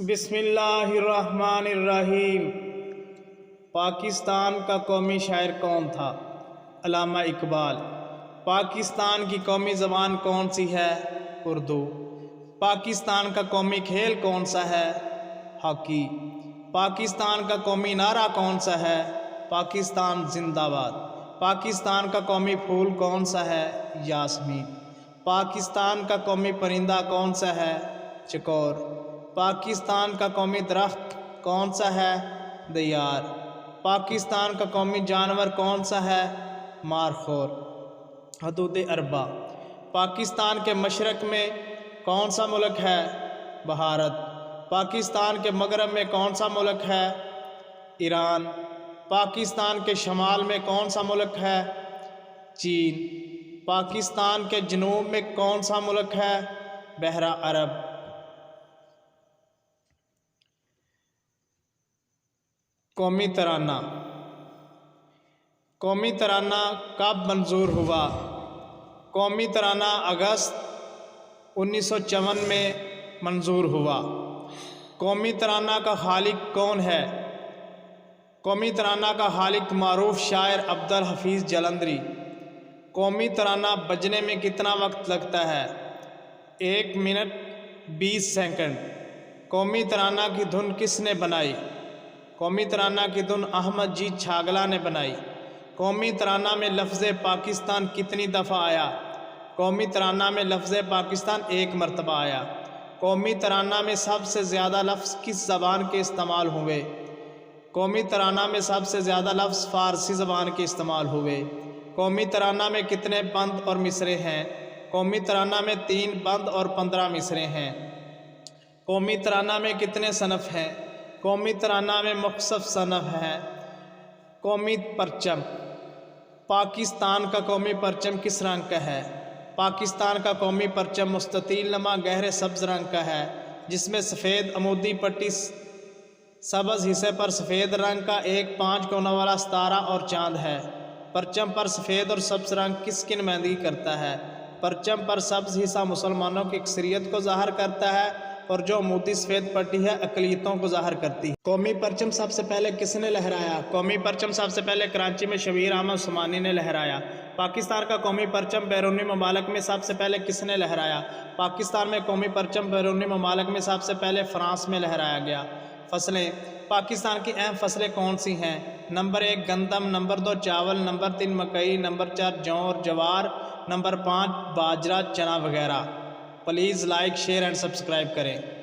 बिस्मिल्लाहिर्रहमानिर्रहीम। पाकिस्तान का कौमी शायर कौन था? अल्लामा इकबाल। पाकिस्तान की कौमी ज़बान कौन सी है? उर्दू। पाकिस्तान का कौमी खेल कौन सा है? हॉकी। पाकिस्तान का कौमी नारा कौन सा है? पाकिस्तान जिंदाबाद। पाकिस्तान का कौमी फूल कौन सा है? यास्मीन। पाकिस्तान का कौमी परिंदा कौन सा है? चकोर। पाकिस्तान का कौमी दरख्त कौन सा है? दयार। पाकिस्तान का कौमी जानवर कौन सा है? मारखोर। हदूद अरबा। पाकिस्तान के मशरक़ में कौन सा मुल्क है? भारत। पाकिस्तान के मगरब में कौन सा मुल्क है? ईरान। पाकिस्तान के शमाल में कौन सा मुल्क है? चीन। पाकिस्तान के जनूब में कौन सा मुल्क है? बहरा अरब। कौमी तराना। कौमी तराना कब मंजूर हुआ? कौमी तराना अगस्त 1954 में मंजूर हुआ। कौमी तराना का खालिक कौन है? कौमी तराना का खालिक मारूफ शायर अब्दुल हफीज़ जलंधरी। कौमी तराना बजने में कितना वक्त लगता है? 1 मिनट 20 सेकंड। कौमी तराना की धुन किसने बनाई? कौमी तराना की धुन अहमद जी छागला ने बनाई। कौमी तराना में लफ्ज़ पाकिस्तान कितनी दफ़ा आया? कौमी तराना में लफ्ज़ पाकिस्तान 1 मरतबा आया। कौमी तराना में सबसे ज़्यादा लफ्ज़ किस ज़बान के इस्तेमाल हुए? कौमी तराना में सबसे ज़्यादा लफ्ज़ फ़ारसी ज़बान के इस्तेमाल हुए। कौमी तराना में कितने बंद और मिसरे हैं? कौमी तराना में 3 बंद और 15 मिसरे हैं। कौमी तराना में कितने सनफ़ हैं? कौमी तराना में मुख्तलिफ सनफ़ हैं। कौमी परचम। पाकिस्तान का कौमी परचम किस रंग का है? पाकिस्तान का कौमी परचम मुस्ततील नमा गहरे सब्ज़ रंग का है, जिसमें सफ़ेद अमूदी पट्टी, सब्ज़ हिस्से पर सफ़ेद रंग का एक 5 कोनों वाला सितारा और चाँद है। परचम पर सफ़ेद और सब्ज़ रंग किसकी नुमाइंदगी करता है? परचम पर सब्ज़ हिस्सा मुसलमानों की अक्सरियत को ज़ाहिर करता है और जो अमूदी सफ़ेद पट्टी है अक़लियतों को ज़ाहिर करती है। कौमी परचम सबसे पहले किसने लहराया? कौमी परचम सबसे पहले कराची में शबीर अहमद उस्मानी ने लहराया। पाकिस्तान का कौमी परचम बैरूनी ममालिक में सबसे पहले किसने लहराया? पाकिस्तान में कौमी परचम बैरूनी ममालिक में सबसे पहले फ़्रांस में लहराया गया। फसलें। पाकिस्तान की अहम फसलें कौन सी हैं? नंबर 1 गंदम, नंबर 2 चावल, नंबर 3 मकई, नंबर 4 जौ और जवार, नंबर 5 बाजरा, चना वगैरह। Please like, share and subscribe करें।